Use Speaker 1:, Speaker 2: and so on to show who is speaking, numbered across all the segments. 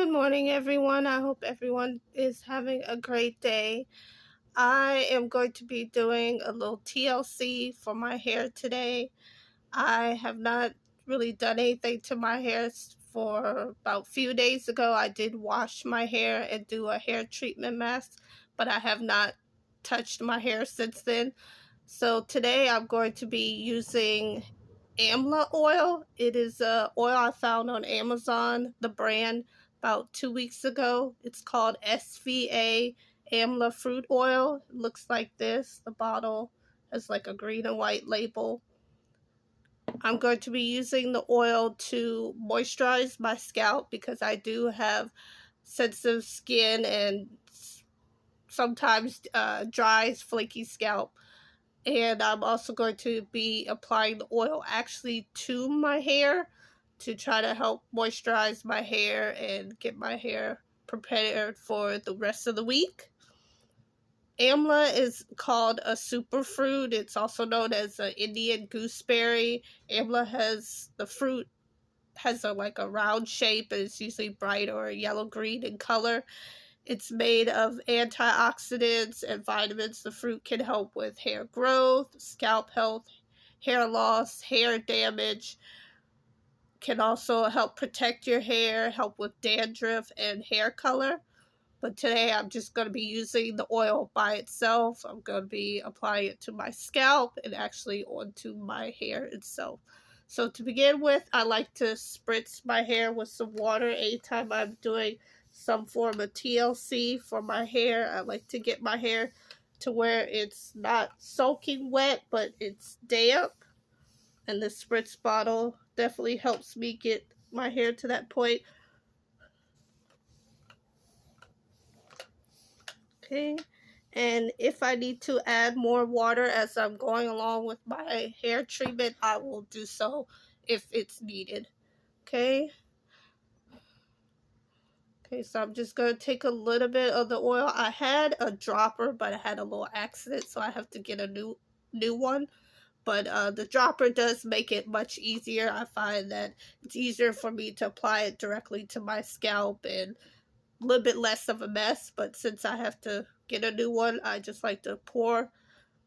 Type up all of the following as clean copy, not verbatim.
Speaker 1: Good morning, everyone. I hope everyone is having a great day. I am going to be doing a little TLC for my hair today. I have not really done anything to my hair for about a few days ago. I did wash my hair and do a hair treatment mask, but I have not touched my hair since then. So today I'm going to be using Amla oil. It is a oil I found on Amazon, the brand, about 2 weeks ago. It's called SVA Amla Fruit Oil. It looks like this. The bottle has like a green and white label. I'm going to be using the oil to moisturize my scalp because I do have sensitive skin and sometimes dry, flaky scalp. And I'm also going to be applying the oil actually to my hair to try to help moisturize my hair and get my hair prepared for the rest of the week. Amla is called a superfruit. It's also known as an Indian gooseberry. Amla has the fruit has a round shape and it's usually bright or yellow green in color. It's made of antioxidants and vitamins. The fruit can help with hair growth, scalp health, hair loss, hair damage. Can also help protect your hair, help with dandruff and hair color. But today I'm just going to be using the oil by itself. I'm going to be applying it to my scalp and actually onto my hair itself. So to begin with, I like to spritz my hair with some water anytime I'm doing some form of TLC for my hair. I like to get my hair to where it's not soaking wet, but it's damp. And the spritz bottle definitely helps me get my hair to that point. Okay. And if I need to add more water as I'm going along with my hair treatment, I will do so if it's needed. Okay. Okay, so I'm just going to take a little bit of the oil. I had a dropper, but I had a little accident, so I have to get a new one. But the dropper does make it much easier. I find that it's easier for me to apply it directly to my scalp and a little bit less of a mess. But since I have to get a new one, I just like to pour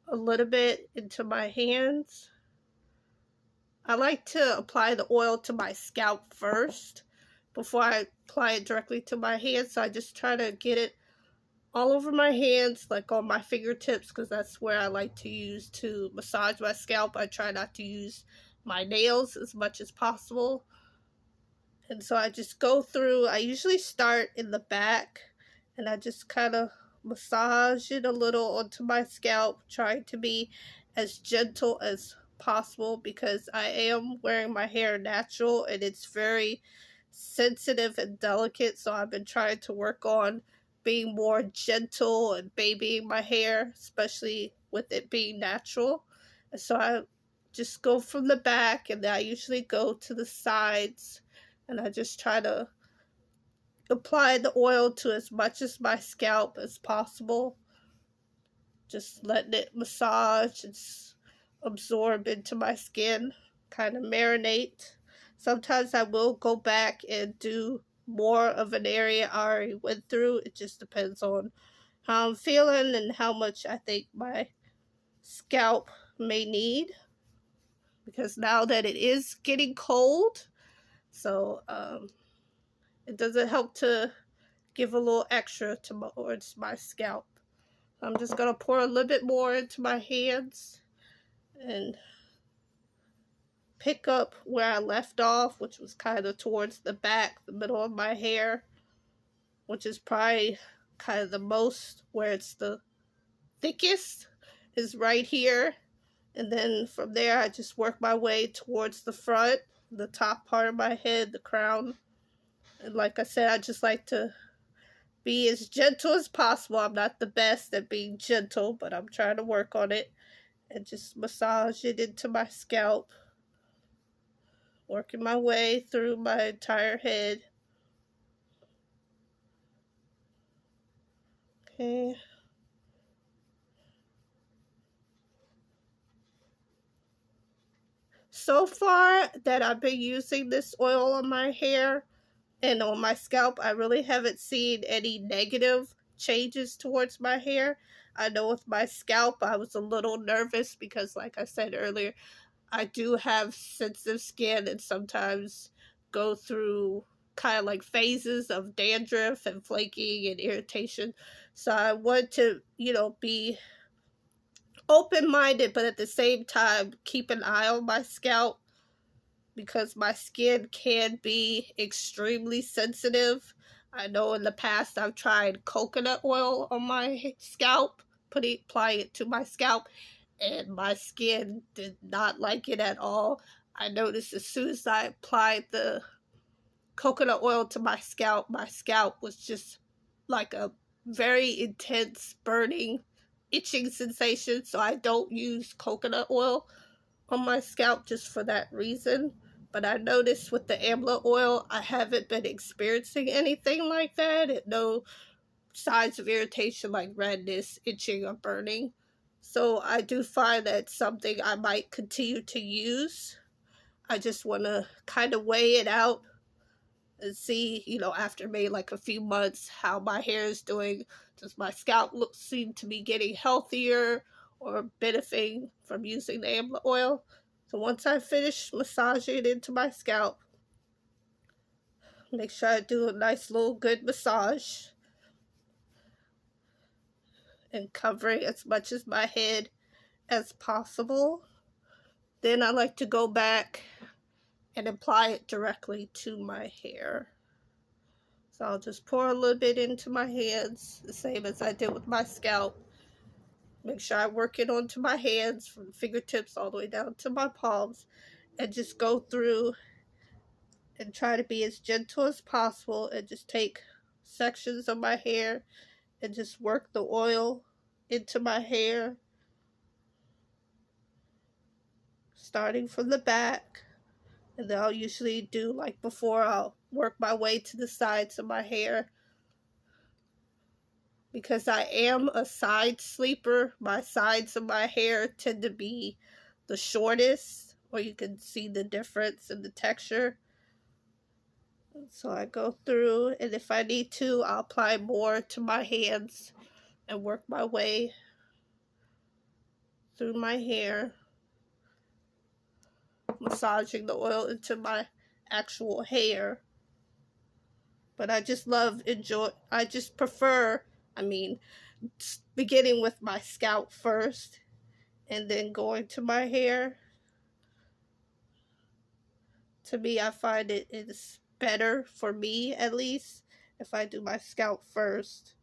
Speaker 1: a little bit into my hands. I like to apply the oil to my scalp first before I apply it directly to my hands. So I just try to get it all over my hands, like on my fingertips, because that's where I like to use to massage my scalp. I try not to use my nails as much as possible. And so I just go through, I usually start in the back, and I just kind of massage it a little onto my scalp, trying to be as gentle as possible because I am wearing my hair natural and it's very sensitive and delicate. So I've been trying to work on being more gentle and babying my hair, especially with it being natural. And so I just go from the back and I usually go to the sides and I just try to apply the oil to as much of my scalp as possible. Just letting it massage and absorb into my skin, kind of marinate. Sometimes I will go back and do more of an area I already went through. It just depends on how I'm feeling and how much I think my scalp may need. Because now that it is getting cold, so it doesn't help to give a little extra towards my scalp. I'm just going to pour a little bit more into my hands and pick up where I left off, which was kind of towards the back, the middle of my hair, which is probably kind of the most where it's the thickest, is right here. And then from there, I just work my way towards the front, the top part of my head, the crown. And like I said, I just like to be as gentle as possible. I'm not the best at being gentle, but I'm trying to work on it. And just massage it into my scalp. Working my way through my entire head. Okay. So far that I've been using this oil on my hair, And on my scalp, I really haven't seen any negative changes towards my hair. I know with my scalp, I was a little nervous because, like I said earlier, I do have sensitive skin and sometimes go through kind of like phases of dandruff and flaking and irritation. So I want to, be open minded, but at the same time, keep an eye on my scalp because my skin can be extremely sensitive. I know in the past I've tried coconut oil on my scalp, apply it to my scalp, and my skin did not like it at all. I noticed as soon as I applied the coconut oil to my scalp was just like a very intense burning, itching sensation. So I don't use coconut oil on my scalp just for that reason. But I noticed with the Amla oil, I haven't been experiencing anything like that. No signs of irritation like redness, itching, or burning. So I do find that something I might continue to use. I just want to kind of weigh it out and see, after maybe like a few months, how my hair is doing. Does my scalp seem to be getting healthier or benefiting from using the Amla oil? So once I finish massaging it into my scalp, make sure I do a nice little good massage and covering as much as my head as possible. Then I like to go back and apply it directly to my hair. So I'll just pour a little bit into my hands, the same as I did with my scalp. Make sure I work it onto my hands from the fingertips all the way down to my palms, and just go through and try to be as gentle as possible and just take sections of my hair and just work the oil into my hair, starting from the back. And then I'll usually do, like before, I'll work my way to the sides of my hair. Because I am a side sleeper, my sides of my hair tend to be the shortest, or you can see the difference in the texture. So I go through, and if I need to, I'll apply more to my hands and work my way through my hair, massaging the oil into my actual hair. But I just I just prefer, beginning with my scalp first and then going to my hair. To me, I find it is better, for me at least, if I do my scalp first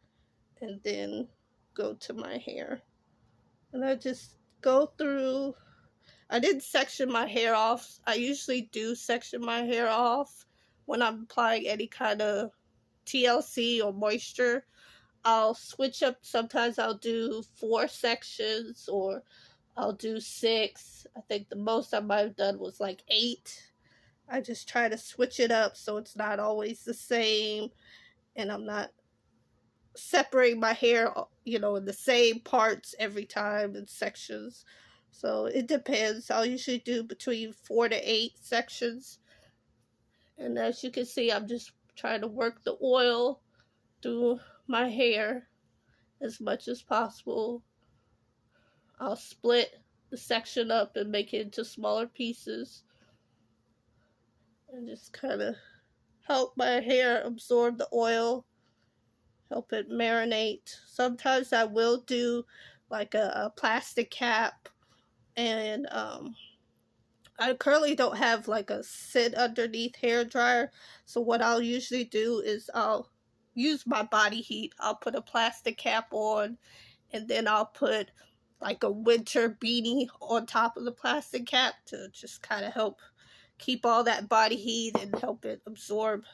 Speaker 1: and then go to my hair. And I just go through. I didn't section my hair off. I usually do section my hair off when I'm applying any kind of TLC or moisture. I'll switch up. Sometimes I'll do 4 sections, or I'll do 6. I think the most I might have done was like 8. I just try to switch it up so it's not always the same, and I'm not separating my hair, in the same parts every time in sections. So it depends. I'll usually do between 4 to 8 sections. And as you can see, I'm just trying to work the oil through my hair as much as possible. I'll split the section up and make it into smaller pieces and just kind of help my hair absorb the oil, help it marinate. Sometimes I will do like a plastic cap, and I currently don't have like a sit underneath hair dryer. So what I'll usually do is I'll use my body heat. I'll put a plastic cap on, and then I'll put like a winter beanie on top of the plastic cap to just kind of help keep all that body heat and help it absorb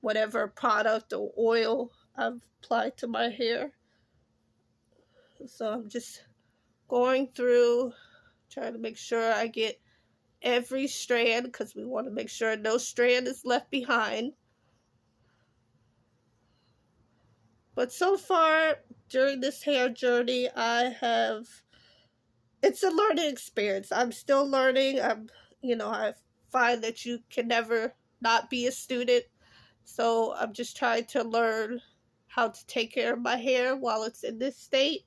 Speaker 1: whatever product or oil I've applied to my hair. So I'm just going through, trying to make sure I get every strand, because we want to make sure no strand is left behind. But so far during this hair journey, it's a learning experience. I'm still learning. I find that you can never not be a student. So I'm just trying to learn how to take care of my hair while it's in this state,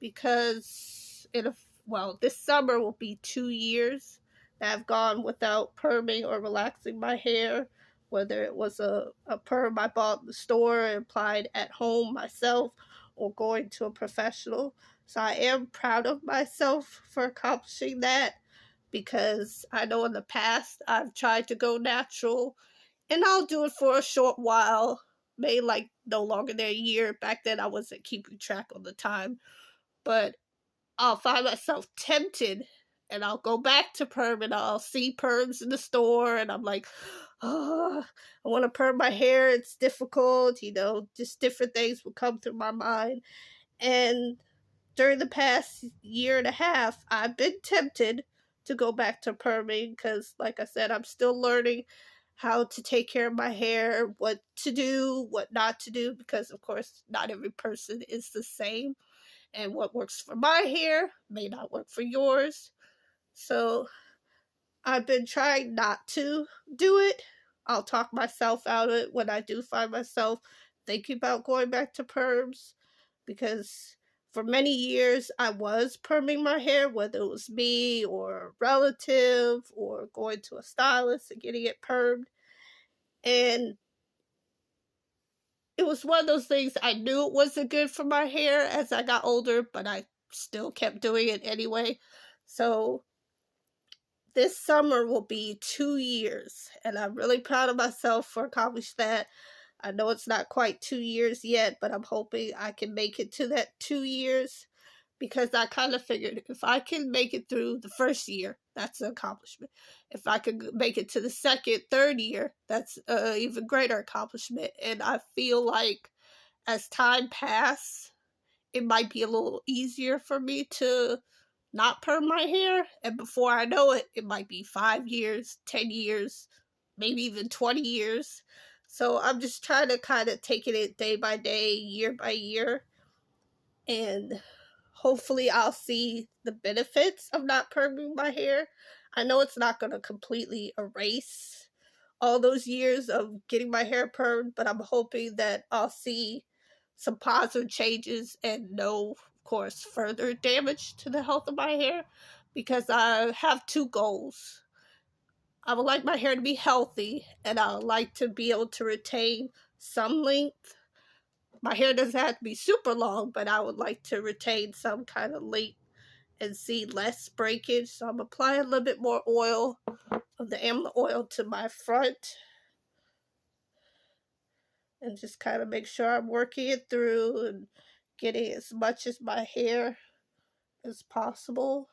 Speaker 1: because this summer will be 2 years that I've gone without perming or relaxing my hair, whether it was a perm I bought in the store and applied at home myself or going to a professional. So I am proud of myself for accomplishing that, because I know in the past I've tried to go natural, and I'll do it for a short while, maybe like no longer than a year. Back then I wasn't keeping track of the time, but I'll find myself tempted and I'll go back to perm, and I'll see perms in the store and I'm like, oh, I want to perm my hair. It's difficult, just different things will come through my mind. And during the past year and a half, I've been tempted to go back to perming because, like I said, I'm still learning how to take care of my hair, what to do, what not to do, because, of course, not every person is the same. And what works for my hair may not work for yours. So I've been trying not to do it. I'll talk myself out of it when I do find myself thinking about going back to perms, because for many years I was perming my hair, whether it was me or a relative or going to a stylist and getting it permed. And it was one of those things, I knew it wasn't good for my hair as I got older, but I still kept doing it anyway. So this summer will be 2 years, and I'm really proud of myself for accomplishing that. I know it's not quite 2 years yet, but I'm hoping I can make it to that 2 years, because I kind of figured if I can make it through the first year, that's an accomplishment. If I could make it to the second, third year, that's an even greater accomplishment. And I feel like as time passes, it might be a little easier for me to not perm my hair. And before I know it, it might be 5 years, 10 years, maybe even 20 years. So I'm just trying to kind of taking it day by day, year by year. And hopefully I'll see the benefits of not perming my hair. I know it's not going to completely erase all those years of getting my hair permed, but I'm hoping that I'll see some positive changes and no, of course, further damage to the health of my hair, because I have two goals. I would like my hair to be healthy, and I would like to be able to retain some length. My hair doesn't have to be super long, but I would like to retain some kind of length and see less breakage. So I'm applying a little bit more oil of the Amla oil to my front, and just kind of make sure I'm working it through and getting as much as my hair as possible.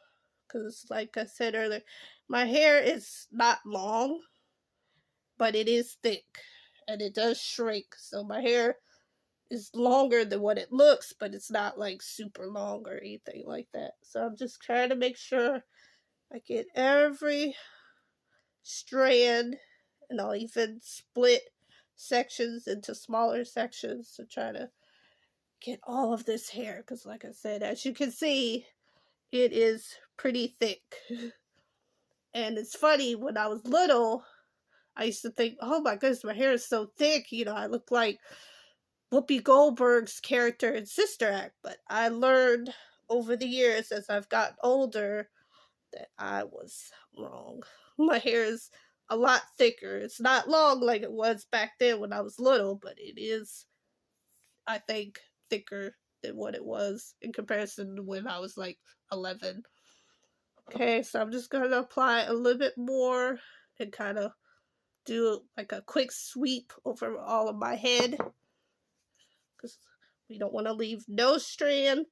Speaker 1: Because, like I said earlier, my hair is not long, but it is thick and it does shrink. So my hair is longer than what it looks, but it's not like super long or anything like that. So I'm just trying to make sure I get every strand, and I'll even split sections into smaller sections to try to get all of this hair, because like I said, as you can see, it is pretty thick. And it's funny, when I was little, I used to think, oh my goodness, my hair is so thick, I look like Whoopi Goldberg's character in Sister Act. But I learned over the years as I've gotten older that I was wrong. My hair is a lot thicker. It's not long like it was back then when I was little, but it is, I think, thicker than what it was in comparison to when I was like 11. Okay, so I'm just going to apply a little bit more and kind of do like a quick sweep over all of my head, because we don't want to leave no strand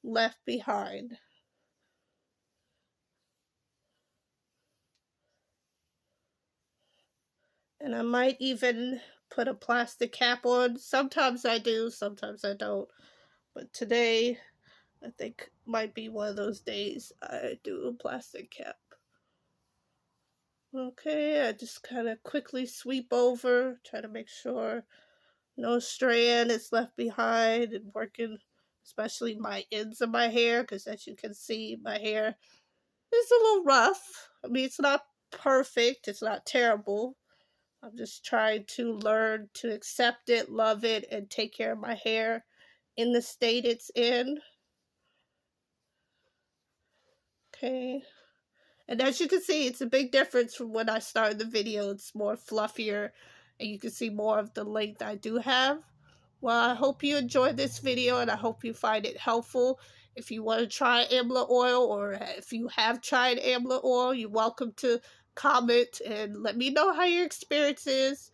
Speaker 1: left behind. And I might even put a plastic cap on. Sometimes I do, sometimes I don't. But today, I think might be one of those days I do a plastic cap. Okay, I just kind of quickly sweep over, try to make sure no strand is left behind, and working especially my ends of my hair, because as you can see, my hair is a little rough. I mean, it's not perfect, it's not terrible, I'm just trying to learn to accept it, love it, and take care of my hair in the state it's in. Okay. And as you can see, it's a big difference from when I started the video. It's more fluffier, and you can see more of the length I do have. Well, I hope you enjoyed this video, and I hope you find it helpful. If you want to try Amla oil, or if you have tried Amla oil, you're welcome to comment and let me know how your experience is.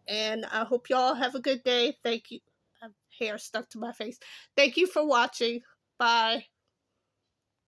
Speaker 1: And I hope y'all have a good day. Thank you. Hair stuck to my face. Thank you for watching. Bye.